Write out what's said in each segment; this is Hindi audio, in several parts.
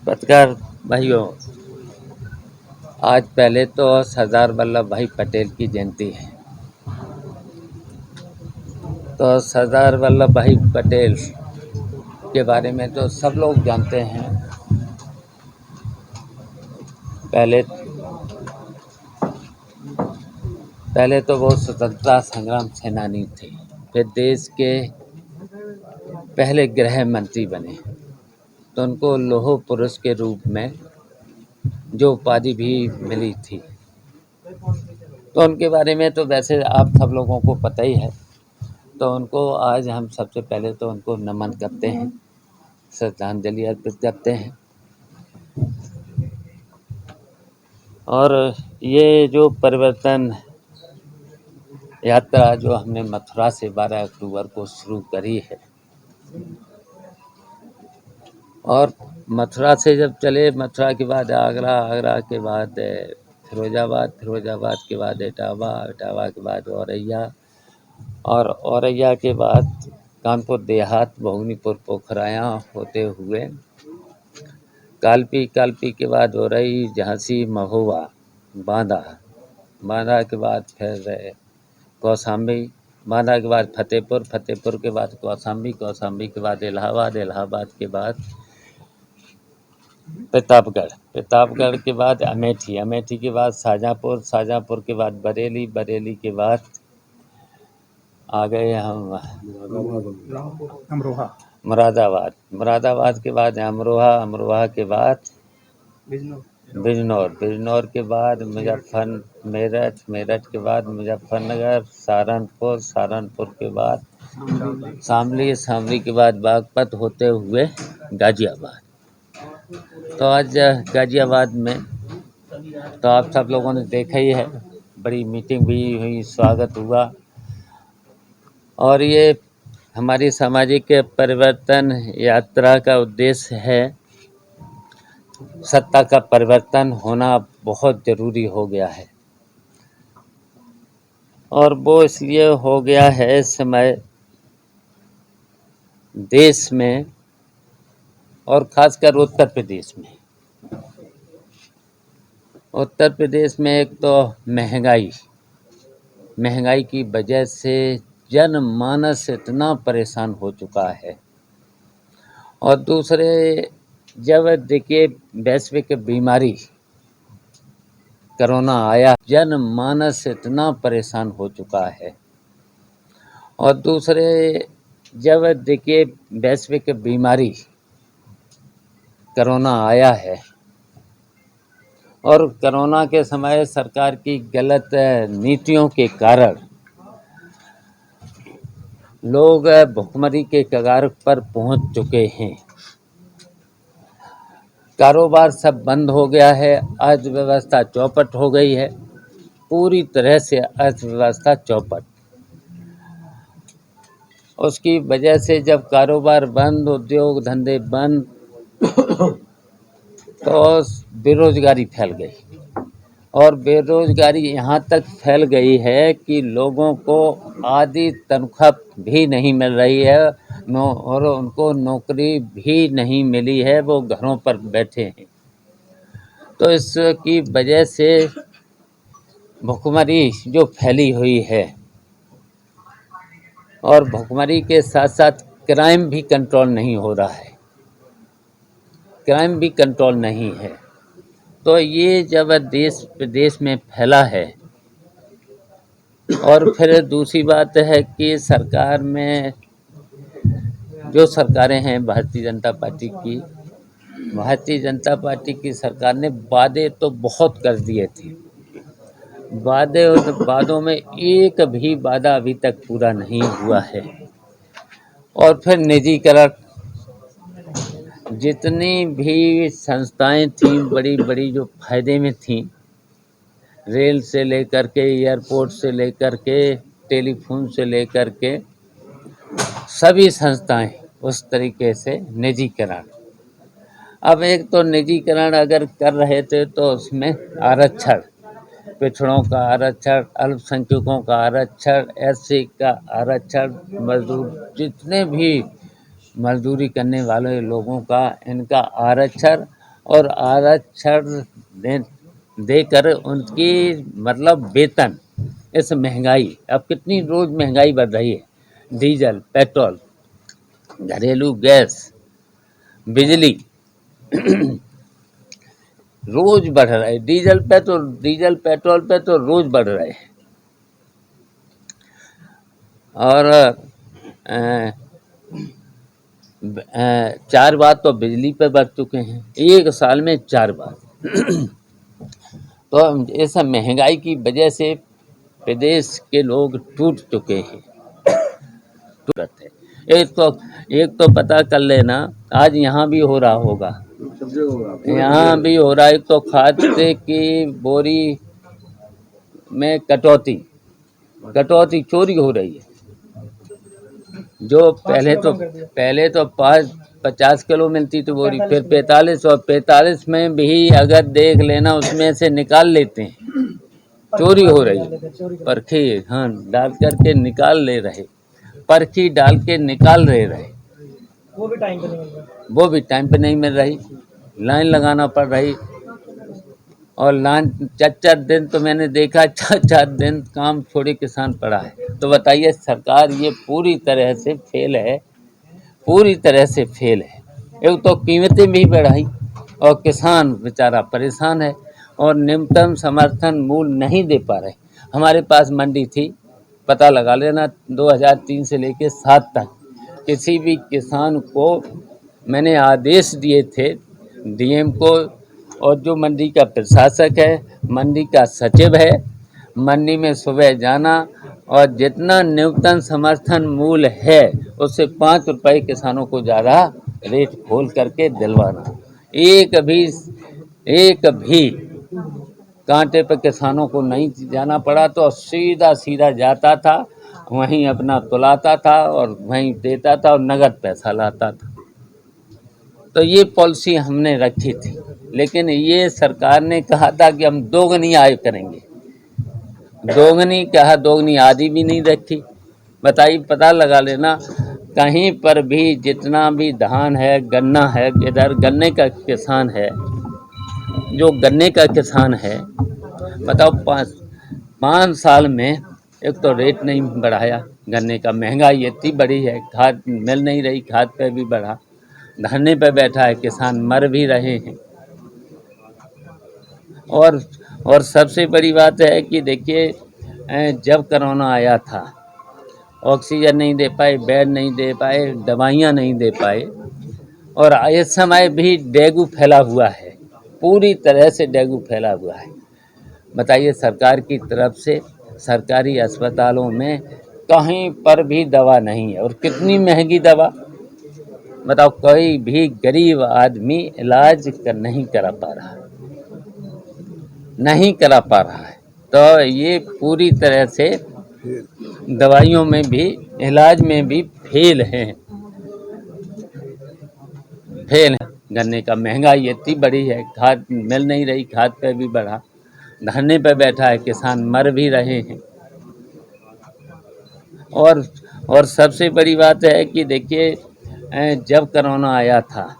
पत्रकार भाइयों, आज पहले तो सरदार वल्लभ भाई पटेल की जयंती है। तो सरदार वल्लभ भाई पटेल के बारे में तो सब लोग जानते हैं। पहले तो वो स्वतंत्रता संग्राम सेनानी थे, फिर देश के पहले गृह मंत्री बने। तो उनको लौह पुरुष के रूप में जो उपाधि भी मिली थी, तो उनके बारे में तो वैसे आप सब लोगों को पता ही है। तो उनको आज हम सबसे पहले तो उनको नमन करते हैं, श्रद्धांजलि अर्पित करते हैं। और ये जो परिवर्तन यात्रा जो हमने मथुरा से 12 अक्टूबर को शुरू करी है, और मथुरा से जब चले, मथुरा के बाद आगरा, आगरा के बाद फिरोजाबाद, फिरोजाबाद के बाद इटावा, इटावा के बाद औरैया, और औरैया के बाद कानपुर देहात, भोगनीपुर, पोखराया होते हुए कालपी, कालपी के बाद औरई, झांसी, महोबा, बांदा, बांदा के बाद फिर कौशाम्बी, बांदा के बाद फतेहपुर, फतेहपुर के बाद कौशाम्बी, कौशाम्बी के बाद इलाहाबाद, इलाहाबाद के बाद प्रतापगढ़, प्रतापगढ़ के बाद अमेठी, अमेठी के बाद शाहजहाँपुर, शाहजहाँपुर के बाद बरेली, बरेली के बाद आ गए हम मुरादाबाद, मुरादाबाद के बाद अमरोहा, अमरोहा के बाद बिजनौर, बिजनौर के बाद मेरठ, मेरठ के बाद मुजफ्फरनगर, सहारनपुर, सहारनपुर के बाद शामली, शामली के बाद बागपत होते हुए गाजियाबाद। तो आज गाजियाबाद में तो आप सब लोगों ने देखा ही है, बड़ी मीटिंग भी हुई, स्वागत हुआ। और ये हमारी सामाजिक परिवर्तन यात्रा का उद्देश्य है, सत्ता का परिवर्तन होना बहुत ज़रूरी हो गया है। और वो इसलिए हो गया है इस समय देश में, और ख़ासकर उत्तर प्रदेश में। उत्तर प्रदेश में एक तो महंगाई की वजह से जनमानस इतना परेशान हो चुका है। और दूसरे, जब देखिए वैश्विक बीमारी कोरोना आया, जनमानस इतना परेशान हो चुका है। और दूसरे, जब देखिए वैश्विक बीमारी कोरोना आया है, और कोरोना के समय सरकार की गलत नीतियों के कारण लोग भुखमरी के कगार पर पहुंच चुके हैं। कारोबार सब बंद हो गया है, अर्थव्यवस्था चौपट हो गई है, पूरी तरह से अर्थव्यवस्था चौपट। उसकी वजह से जब कारोबार बंद, उद्योग धंधे बंद, तो बेरोजगारी फैल गई। और बेरोजगारी यहाँ तक फैल गई है कि लोगों को आधी तनख्वाह भी नहीं मिल रही है, और उनको नौकरी भी नहीं मिली है, वो घरों पर बैठे हैं। तो इसकी वजह से भुखमरी जो फैली हुई है, और भुखमरी के साथ साथ क्राइम भी कंट्रोल नहीं हो रहा है, क्राइम भी कंट्रोल नहीं है। तो ये जब देश प्रदेश में फैला है, और फिर दूसरी बात है कि सरकार में जो सरकारें हैं भारतीय जनता पार्टी की सरकार ने वादे तो बहुत कर दिए थे, वादों में एक भी वादा अभी तक पूरा नहीं हुआ है। और फिर निजीकरण, जितनी भी संस्थाएं थीं बड़ी बड़ी जो फायदे में थीं, रेल से लेकर के, एयरपोर्ट से लेकर के, टेलीफोन से लेकर के, सभी संस्थाएं उस तरीके से निजीकरण। अब एक तो निजीकरण अगर कर रहे थे तो उसमें आरक्षण, पिछड़ों का आरक्षण, अल्पसंख्यकों का आरक्षण, एससी का आरक्षण, मजदूर, जितने भी मजदूरी करने वाले लोगों का, इनका आरक्षण, और आरक्षण दे देकर उनकी मतलब वेतन, इस महंगाई, अब कितनी रोज महंगाई बढ़ रही है, डीजल, पेट्रोल, घरेलू गैस, बिजली रोज बढ़ रहा है। डीजल पेट्रोल पे तो रोज बढ़ रहे हैं। और 4 बार तो बिजली पे बढ़ चुके हैं, 1 साल में 4 बार। तो इस महंगाई की वजह से प्रदेश के लोग टूट चुके हैं। टूट है। एक तो पता कर लेना, आज यहाँ भी हो रहा होगा, यहाँ भी हो रहा है। एक तो खाद्य की बोरी में कटौती चोरी हो रही है। जो पहले तो 50 किलो मिलती थी बोरी, फिर 45, और 45 में भी अगर देख लेना उसमें से निकाल लेते हैं, चोरी हो रही है। परखी हाँ डाल करके निकाल ले रहे, परखी डाल के निकाल रहे, वो भी टाइम पे नहीं मिल रही, लाइन लगाना पड़ रही। और लाइन 4 दिन तो मैंने देखा, 4 दिन काम छोड़े किसान पड़ा है। तो बताइए, सरकार ये पूरी तरह से फेल है, पूरी तरह से फेल है। एक तो कीमतें भी बढ़ाई और किसान बेचारा परेशान है, और न्यूनतम समर्थन मूल्य नहीं दे पा रहे। हमारे पास मंडी थी, पता लगा लेना, 2003 से लेके 7 तक किसी भी किसान को मैंने आदेश दिए थे, डीएम को, और जो मंडी का प्रशासक है, मंडी का सचिव है, मंडी में सुबह जाना और जितना न्यूनतम समर्थन मूल्य है उससे 5 रुपए किसानों को ज़्यादा रेट खोल करके दिलवाना। एक भी कांटे पर किसानों को नहीं जाना पड़ा, तो सीधा सीधा जाता था, वहीं अपना तुलाता था और वहीं देता था और नगद पैसा लाता था। तो ये पॉलिसी हमने रखी थी, लेकिन ये सरकार ने कहा था कि हम दोगुनी आय करेंगे। दोगुनी आदि भी नहीं रखी। बताइए, पता लगा लेना, कहीं पर भी जितना भी धान है, गन्ना है, इधर गन्ने का किसान है, जो गन्ने का किसान है, बताओ 5 साल में एक तो रेट नहीं बढ़ाया गन्ने का, महंगाई इतनी बढ़ी है, खाद मिल नहीं रही, खाद पे भी बढ़ा, धरने पे बैठा है किसान, मर भी रहे हैं। और सबसे बड़ी बात है कि देखिए, जब कोरोना आया था, ऑक्सीजन नहीं दे पाए, बेड नहीं दे पाए, दवाइयाँ नहीं दे पाए, और इस समय भी डेंगू फैला हुआ है, पूरी तरह से डेंगू फैला हुआ है। बताइए, सरकार की तरफ से सरकारी अस्पतालों में कहीं पर भी दवा नहीं है, और कितनी महंगी दवा। बताओ, कोई भी गरीब आदमी इलाज नहीं करा पा रहा है। तो ये पूरी तरह से दवाइयों में भी, इलाज में भी फेल है। गन्ने का महंगाई इतनी बड़ी है, खाद मिल नहीं रही, खाद पे भी बढ़ा, धरने पे बैठा है किसान, मर भी रहे हैं। और सबसे बड़ी बात है कि देखिए, जब कोरोना आया था,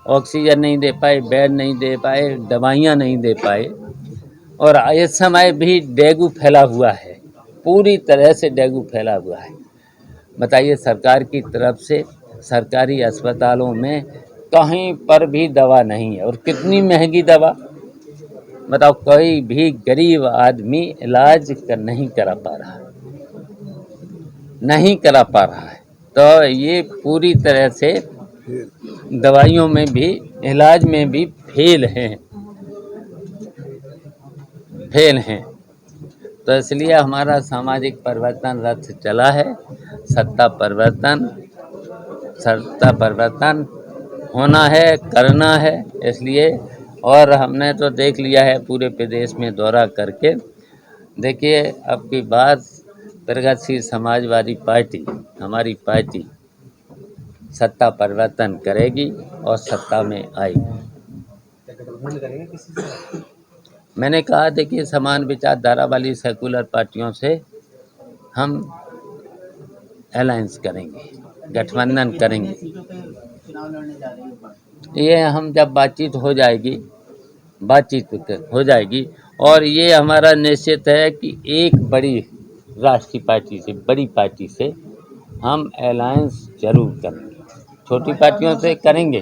ऑक्सीजन नहीं दे पाए, बेड नहीं दे पाए, दवाइयाँ नहीं दे पाए, और इस समय भी डेंगू फैला हुआ है, पूरी तरह से डेंगू फैला हुआ है। बताइए, सरकार की तरफ से सरकारी अस्पतालों में कहीं पर भी दवा नहीं है, और कितनी महंगी दवा। बताओ, कोई भी गरीब आदमी इलाज नहीं करा पा रहा है। तो ये पूरी तरह से दवाइयों में भी, इलाज में भी फेल हैं। तो इसलिए हमारा सामाजिक परिवर्तन रथ चला है, सत्ता परिवर्तन होना है, करना है, इसलिए। और हमने तो देख लिया है पूरे प्रदेश में दौरा करके। देखिए, अब की बात, प्रगतिशील समाजवादी पार्टी, हमारी पार्टी सत्ता परिवर्तन करेगी और सत्ता में आएगी। मैंने कहा, देखिए, समान विचारधारा वाली सेकुलर पार्टियों से हम अलायंस करेंगे, गठबंधन करेंगे। ये हम जब बातचीत हो जाएगी और ये हमारा निश्चित है कि एक बड़ी राष्ट्रीय पार्टी से, बड़ी पार्टी से हम अलायंस ज़रूर करेंगे। छोटी पार्टियों से करेंगे।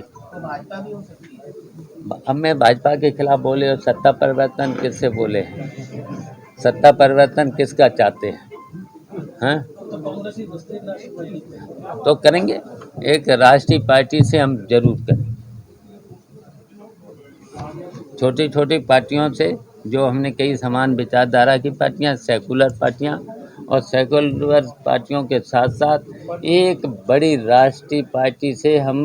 अब मैं भाजपा के खिलाफ बोले और सत्ता परिवर्तन किससे बोले हैं? सत्ता परिवर्तन किसका चाहते हैं? हैं? तो करेंगे, एक राष्ट्रीय पार्टी से हम जरूर करेंगे। छोटी छोटी पार्टियों से, जो हमने कई समान विचारधारा की पार्टियां, सेकुलर पार्टियां, और सेकुलर पार्टियों के साथ साथ एक बड़ी राष्ट्रीय पार्टी से हम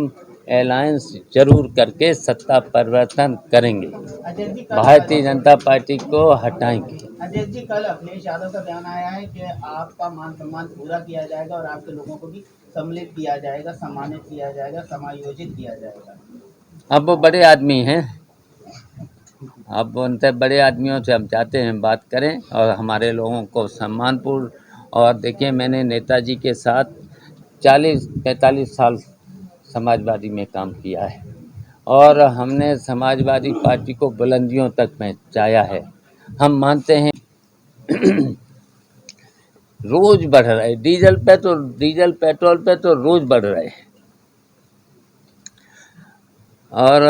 अलायंस जरूर करके सत्ता परिवर्तन करेंगे, भारतीय जनता पार्टी को हटाएंगे। अध्यक्ष जी, कल अखिलेश यादव का बयान आया है कि आपका मान सम्मान पूरा किया जाएगा और आपके लोगों को भी सम्मिलित किया जाएगा, सम्मानित किया जाएगा, समायोजित किया जाएगा। अब वो बड़े आदमी हैं, अब उनसे बड़े आदमियों से हम चाहते हैं बात करें और हमारे लोगों को सम्मानपूर्ण। और देखिए, मैंने नेताजी के साथ 40-45 साल समाजवादी में काम किया है और हमने समाजवादी पार्टी को बुलंदियों तक पहुंचाया है। हम मानते हैं रोज बढ़ रहे डीजल पेट्रोल पे तो रोज बढ़ रहे हैं और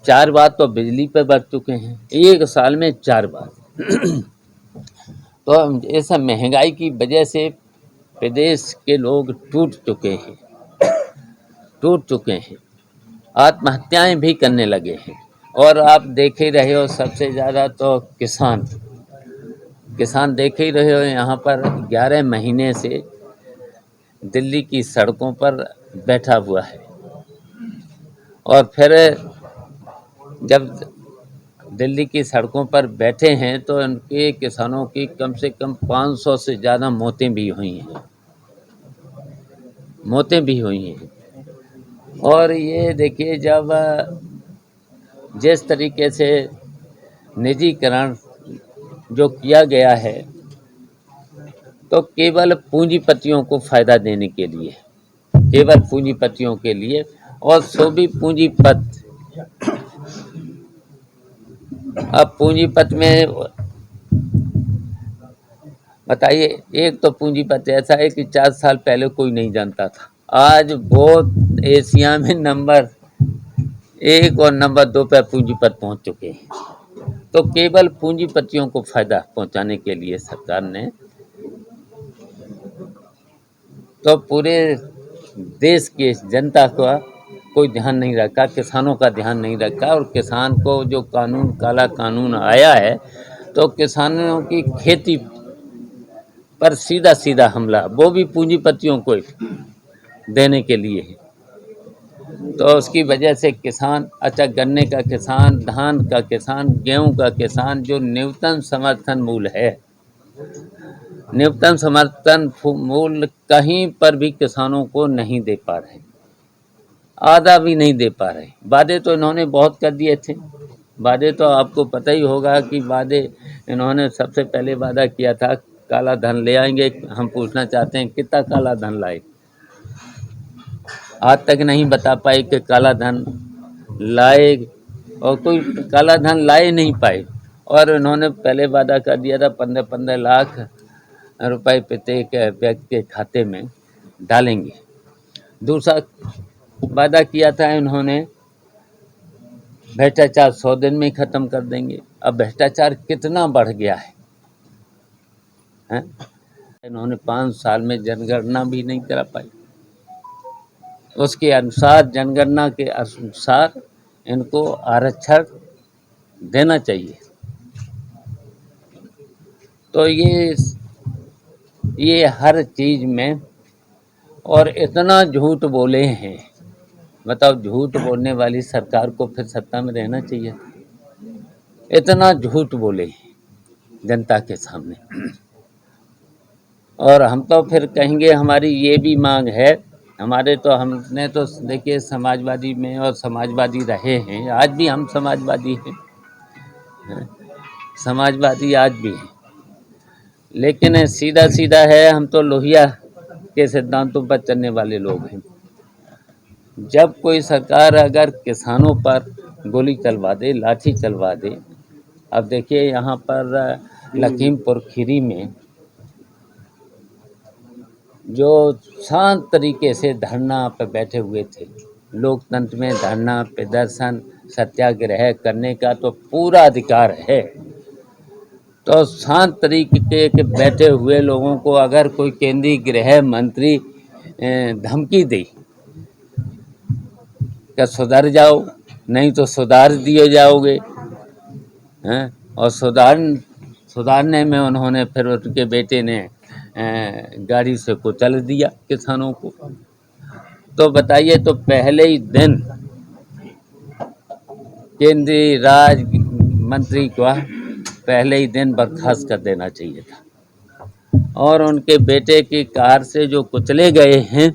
4 बार तो बिजली पे बढ़ चुके हैं, एक साल में 4 बार। तो इस महंगाई की वजह से प्रदेश के लोग टूट चुके हैं, आत्महत्याएं भी करने लगे हैं। और आप देख ही रहे हो, सबसे ज़्यादा तो किसान देख ही रहे हो, यहाँ पर 11 महीने से दिल्ली की सड़कों पर बैठा हुआ है। और फिर जब दिल्ली की सड़कों पर बैठे हैं तो उनके किसानों की कम से कम 500 से ज़्यादा मौतें भी हुई हैं। और ये देखिए, जब जिस तरीके से निजीकरण जो किया गया है, तो केवल पूंजीपतियों को फ़ायदा देने के लिए, केवल पूंजीपतियों के लिए, और सो भी पूंजीपत। अब पूंजीपत में बताइए, एक तो पूंजीपत ऐसा है कि 4 साल पहले कोई नहीं जानता था, आज बहुत एशिया में नंबर 1 और नंबर 2 पर पूंजीपत पहुंच चुके हैं। तो केवल पूंजीपतियों को फायदा पहुंचाने के लिए सरकार ने तो पूरे देश की जनता का कोई ध्यान नहीं रखा, किसानों का ध्यान नहीं रखा। और किसान को जो काला कानून आया है, तो किसानों की खेती पर सीधा हमला, वो भी पूंजीपतियों को देने के लिए है। तो उसकी वजह से किसान, अच्छा गन्ने का किसान, धान का किसान, गेहूं का किसान, जो न्यूनतम समर्थन मूल्य है, न्यूनतम समर्थन मूल्य कहीं पर भी किसानों को नहीं दे पा रहे, आधा भी नहीं दे पा रहे। वादे तो इन्होंने बहुत कर दिए थे, वादे तो आपको पता ही होगा कि वादे इन्होंने सबसे पहले वादा किया था काला धन ले आएंगे। हम पूछना चाहते हैं कितना काला धन लाए, आज तक नहीं बता पाए कि काला धन लाए, और कोई काला धन लाए नहीं पाए। और इन्होंने पहले वादा कर दिया था 15-15 लाख रुपए प्रत्येक व्यक्ति के खाते में डालेंगे। दूसरा वादा किया था इन्होंने, भ्रष्टाचार 100 दिन में ख़त्म कर देंगे। अब भ्रष्टाचार कितना बढ़ गया है, हैं? इन्होंने 5 साल में जनगणना भी नहीं करा पाई। उसके अनुसार, जनगणना के अनुसार इनको आरक्षण देना चाहिए। तो ये हर चीज़ में, और इतना झूठ बोले हैं, बताओ, झूठ बोलने वाली सरकार को फिर सत्ता में रहना चाहिए। इतना झूठ बोले जनता के सामने। और हम तो फिर कहेंगे, हमारी ये भी मांग है, हमने तो देखिए समाजवादी में और समाजवादी रहे हैं, आज भी हम समाजवादी हैं, समाजवादी आज भी हैं। लेकिन सीधा है, हम तो लोहिया के सिद्धांतों पर चलने वाले लोग हैं। जब कोई सरकार अगर किसानों पर गोली चलवा दे, लाठी चलवा दे, अब देखिए यहाँ पर लखीमपुर खीरी में जो शांत तरीके से धरना पे बैठे हुए थे, लोकतंत्र में धरना, प्रदर्शन, सत्याग्रह करने का तो पूरा अधिकार है। तो शांत तरीके के बैठे हुए लोगों को अगर कोई केंद्रीय गृह मंत्री धमकी दे कि सुधर जाओ, नहीं तो सुधार दिए जाओगे, हैं, और सुधारने में उन्होंने फिर उनके बेटे ने गाड़ी से कुचल दिया किसानों को। तो बताइए, तो पहले ही दिन केंद्रीय राज मंत्री को पहले ही दिन बर्खास्त कर देना चाहिए था। और उनके बेटे की कार से जो कुचले गए हैं,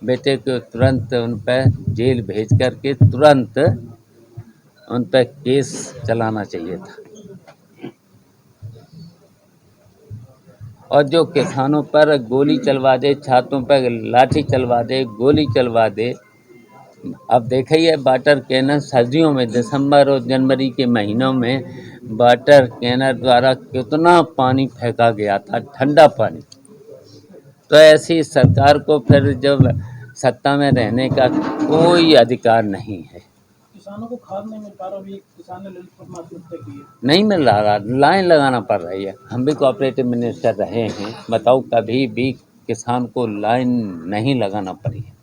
बेटे को तुरंत उन पर जेल भेज करके तुरंत उन पर केस चलाना चाहिए था। और जो किसानों पर गोली चलवा दे, छात्रों पर लाठी चलवा दे, गोली चलवा दे। अब देखिए वाटर कैनन सर्दियों में, दिसंबर और जनवरी के महीनों में वाटर कैनन द्वारा कितना पानी फेंका गया था, ठंडा पानी। तो ऐसी सरकार को फिर जब सत्ता में रहने का कोई अधिकार नहीं है। किसानों को खाद नहीं मिल पा रहा, अभी किसान ने ललितपुर में आत्महत्या की है। नहीं मिल रहा, लाइन लगाना पड़ रही है। हम भी कोऑपरेटिव मिनिस्टर रहे हैं, बताओ कभी भी किसान को लाइन नहीं लगाना पड़ी है।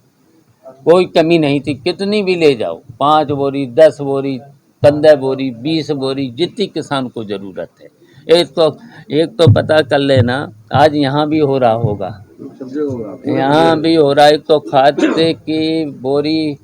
कोई कमी नहीं थी, कितनी भी ले जाओ, 5 बोरी, 10 बोरी, 15 बोरी, 20 बोरी, जितनी किसान को ज़रूरत है। एक तो पता कर लेना, आज यहाँ भी हो रहा होगा, यहाँ भी हो रहा है। एक तो खाद की बोरी